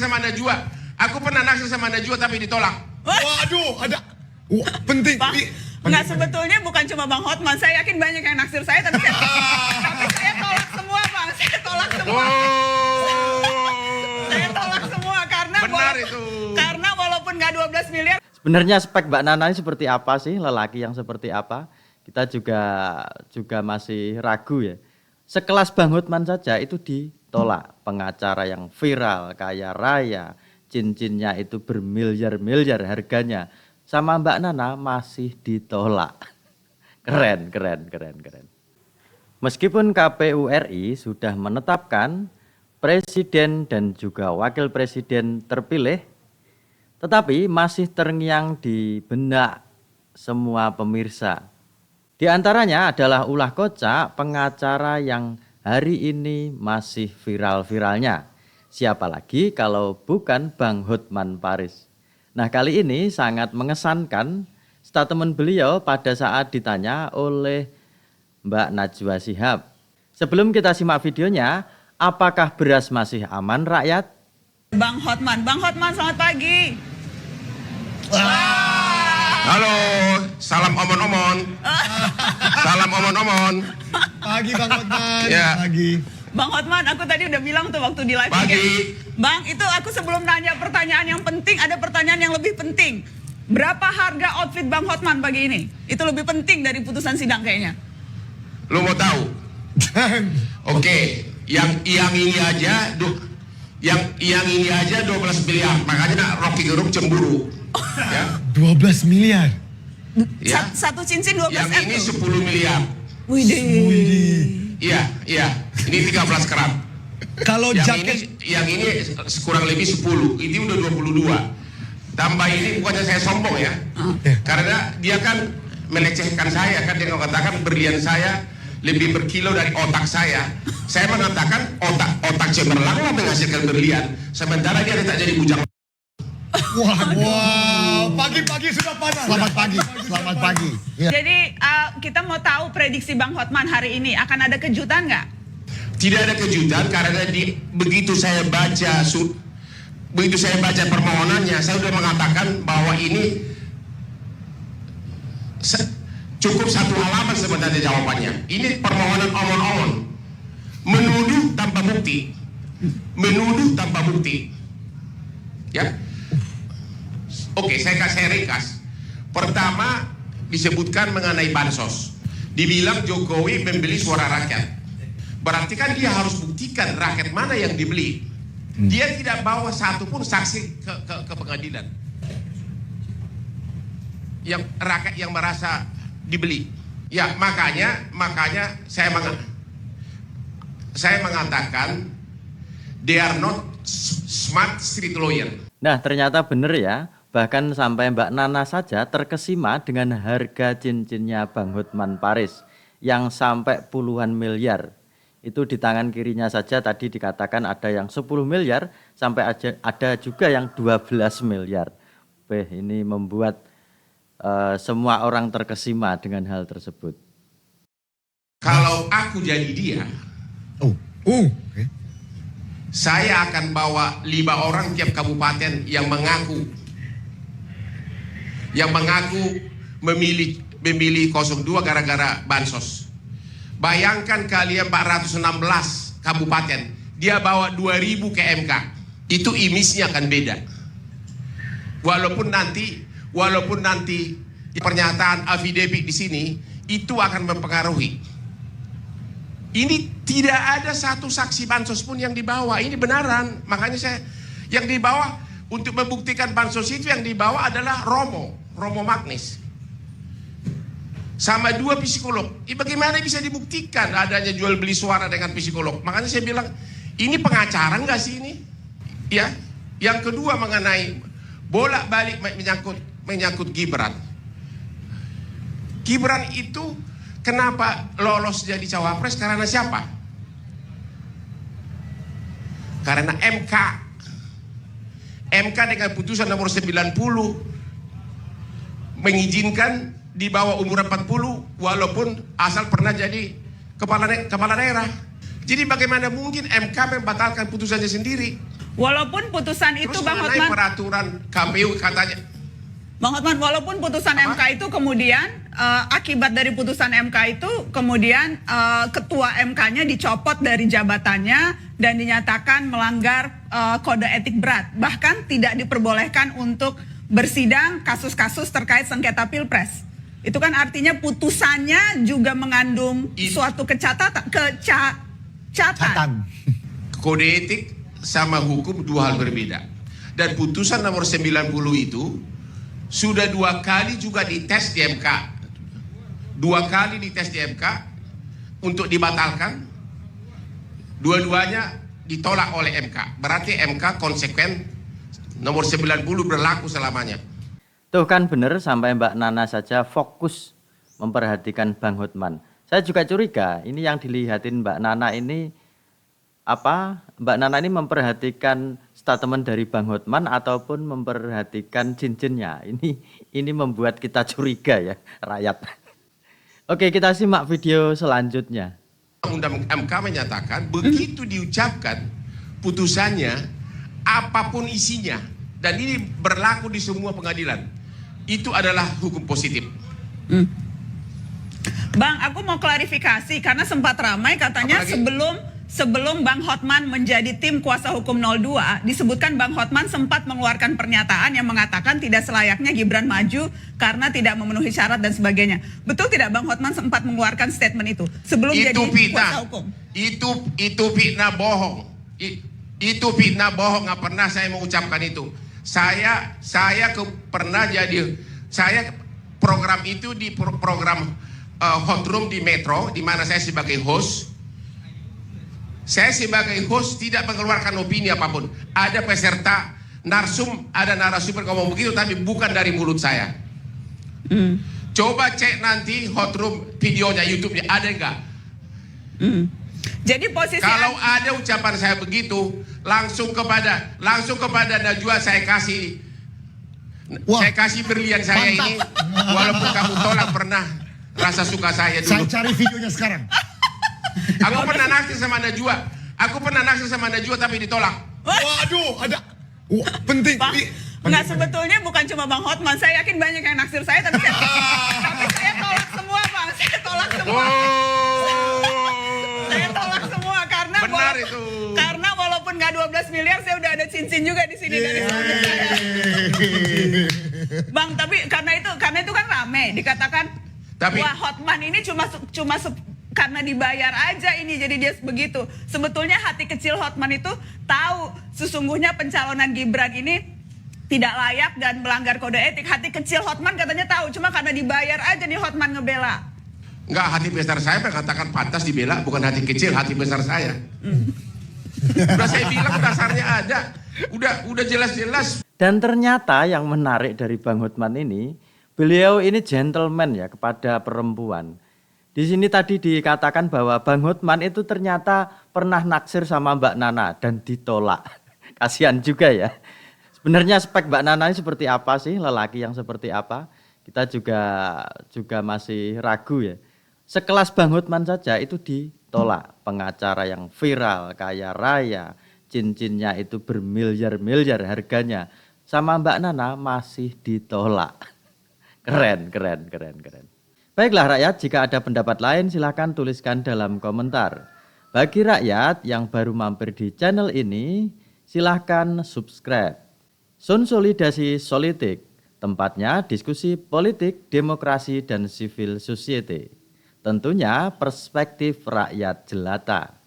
sama Najwa. Aku pernah naksir sama Najwa tapi ditolak. Waduh, ada penting. Bang, nggak sebetulnya bukan cuma Bang Hotman. Saya yakin banyak yang naksir saya, tapi saya tolak semua, Bang. Saya tolak semua. Saya tolak semua karena Benar itu. Karena walaupun nggak 12 miliar. Sebenarnya spek Mbak Nana ini seperti apa sih? Lelaki yang seperti apa? Kita juga masih ragu ya. Sekelas Bang Hotman saja itu ditolak. Pengacara yang viral, kaya raya, cincinnya itu bermiliar-miliar harganya. Sama Mbak Nana masih ditolak. Keren. Meskipun KPU RI sudah menetapkan presiden dan juga wakil presiden terpilih, tetapi masih terngiang di benak semua pemirsa. Di antaranya adalah ulah kocak pengacara yang hari ini masih viral-viralnya. Siapa lagi kalau bukan Bang Hotman Paris. Nah, kali ini sangat mengesankan statement beliau pada saat ditanya oleh Mbak Najwa Shihab. Sebelum kita simak videonya, apakah beras masih aman rakyat? Bang Hotman selamat pagi. Halo, salam omon-omon. Salam omon-omon. Pagi Bang Hotman. Ya. Pagi. Bang Hotman, aku tadi udah bilang tuh waktu di live. Pagi. Bang, itu aku sebelum nanya pertanyaan yang penting, ada pertanyaan yang lebih penting. Berapa harga outfit Bang Hotman pagi ini? Itu lebih penting dari putusan sidang kayaknya. Lu mau tahu? Oke, yang ini aja yang ini aja 12 miliar. Makanya Rocky Gerung cemburu. Ya. 12 miliar. Ya. Satu cincin 12 Yang M ini tuh. 10 miliar. Widih. Iya. Ini 13 karat. Kalau Yang ini kurang lebih 10. Ini udah 22. Tambah ini bukannya saya sombong ya. Karena dia kan melecehkan saya kan, dia mengatakan berlian saya lebih berkilo dari otak saya. Saya mengatakan otak cemerlang lah menghasilkan berlian. Sementara dia tak jadi bujang. Wow, pagi-pagi sudah panas. Selamat pagi. Ya. Jadi kita mau tahu prediksi Bang Hotman hari ini akan ada kejutan nggak? Tidak ada kejutan karena begitu saya baca permohonannya, saya sudah mengatakan bahwa ini cukup satu halaman sebenarnya jawabannya. Ini permohonan omon-omon, menuduh tanpa bukti, ya. Oke, saya ringkas. Pertama disebutkan mengenai bansos, dibilang Jokowi membeli suara rakyat. Berarti kan dia harus buktikan rakyat mana yang dibeli. Dia tidak bawa satupun saksi ke pengadilan. Yang rakyat yang merasa dibeli. Ya, makanya saya mengatakan they are not smart street lawyer. Nah, ternyata benar ya. Bahkan sampai Mbak Nana saja terkesima dengan harga cincinnya Bang Hotman Paris yang sampai puluhan miliar. Itu di tangan kirinya saja tadi dikatakan ada yang 10 miliar sampai ada juga yang 12 miliar. Ini membuat semua orang terkesima dengan hal tersebut. Kalau aku jadi dia, Okay. saya akan bawa 5 orang tiap kabupaten yang mengaku memilih 02 gara-gara bansos. Bayangkan kalian 416 kabupaten, dia bawa 2000 ke MK. Itu imisnya akan beda. Walaupun nanti pernyataan affidavit di sini itu akan mempengaruhi. Ini tidak ada satu saksi bansos pun yang dibawa. Ini benaran. Makanya saya yang dibawa untuk membuktikan bansos itu yang dibawa adalah Romo Magnis sama 2 psikolog. Bagaimana bisa dibuktikan adanya jual beli suara dengan psikolog? Makanya saya bilang ini pengacara nggak sih ini? Ya. Yang kedua mengenai bolak-balik menyangkut Gibran. Gibran itu kenapa lolos jadi cawapres? Karena siapa? Karena MK dengan putusan nomor 90 mengizinkan di bawah umur 40 walaupun asal pernah jadi kepala daerah. Jadi bagaimana mungkin MK membatalkan putusannya sendiri? Walaupun putusan itu Terus Bang mengenai Hotman, peraturan KPU katanya. Bang Hotman, walaupun putusan Apa? MK itu kemudian akibat dari putusan MK itu kemudian ketua MK-nya dicopot dari jabatannya dan dinyatakan melanggar kode etik berat, bahkan tidak diperbolehkan untuk bersidang kasus-kasus terkait sengketa Pilpres. Itu kan artinya putusannya juga mengandung suatu catatan. Catatan. Kode etik sama hukum dua hal berbeda. Dan putusan nomor 90 itu sudah 2 kali juga dites di MK. 2 kali dites di MK untuk dibatalkan. Dua-duanya ditolak oleh MK. Berarti MK konsekuen, nomor 90 berlaku selamanya. Tuh kan bener, sampai Mbak Nana saja fokus memperhatikan Bang Hotman. Saya juga curiga, ini yang dilihatin Mbak Nana ini apa? Mbak Nana ini memperhatikan statement dari Bang Hotman ataupun memperhatikan cincinnya. Ini membuat kita curiga ya, rakyat. Oke, kita simak video selanjutnya. Undang MK menyatakan begitu diucapkan putusannya apapun isinya, dan ini berlaku di semua pengadilan, itu adalah hukum positif. Bang, aku mau klarifikasi karena sempat ramai katanya Apalagi? sebelum Bang Hotman menjadi tim kuasa hukum 02, disebutkan Bang Hotman sempat mengeluarkan pernyataan yang mengatakan tidak selayaknya Gibran maju karena tidak memenuhi syarat dan sebagainya. Betul tidak Bang Hotman sempat mengeluarkan statement itu sebelum Itu jadi kuasa fitnah. hukum? Itu fitnah bohong. Itu fitnah bohong, nggak pernah saya mengucapkan itu. Saya pernah jadi, saya program itu di program Hot Room di Metro, di mana saya sebagai host. Saya sebagai host tidak mengeluarkan opini apapun. Ada peserta ada narasumber ngomong begitu, tapi bukan dari mulut saya. Coba cek nanti Hot Room videonya, YouTube-nya, ada enggak? Jadi posisi Kalau ada ucapan saya begitu, langsung kepada Najwa saya kasih Wah. saya kasih berlian saya Mantap. ini, walaupun kamu tolak pernah rasa suka saya Saya dulu. cari videonya sekarang. Aku pernah naksir sama Najwa, tapi ditolak. Waduh, ada. Wah, penting. Bang, nggak, sebetulnya bukan cuma Bang Hotman, saya yakin banyak yang naksir saya, tapi saya tolak semua Bang, saya tolak semua. Saya tolak semua karena Benar itu. Karena walaupun nggak 12 miliar, saya udah ada cincin juga di sini dari suami saya. Bang, tapi karena itu kan rame dikatakan, wah Hotman ini cuma karena dibayar aja ini jadi dia begitu. Sebetulnya hati kecil Hotman itu tahu sesungguhnya pencalonan Gibran ini tidak layak dan melanggar kode etik. Hati kecil Hotman katanya tahu, cuma karena dibayar aja nih Hotman ngebela. Enggak, hati besar saya mengatakan pantas dibela, bukan hati kecil, hati besar saya. Udah saya bilang dasarnya ada, udah jelas-jelas. Dan ternyata yang menarik dari Bang Hotman ini, beliau ini gentleman ya kepada perempuan. Di sini tadi dikatakan bahwa Bang Hotman itu ternyata pernah naksir sama Mbak Nana dan ditolak. Kasihan juga ya. Sebenarnya spek Mbak Nana ini seperti apa sih, lelaki yang seperti apa? Kita juga masih ragu ya. Sekelas Bang Hotman saja itu ditolak. Pengacara yang viral, kaya raya, cincinnya itu bermiliar-miliar harganya. Sama Mbak Nana masih ditolak. Keren. Baiklah rakyat, jika ada pendapat lain silahkan tuliskan dalam komentar. Bagi rakyat yang baru mampir di channel ini, silahkan subscribe. Konsolidasi Solitik, tempatnya diskusi politik, demokrasi, dan civil society. Tentunya perspektif rakyat jelata.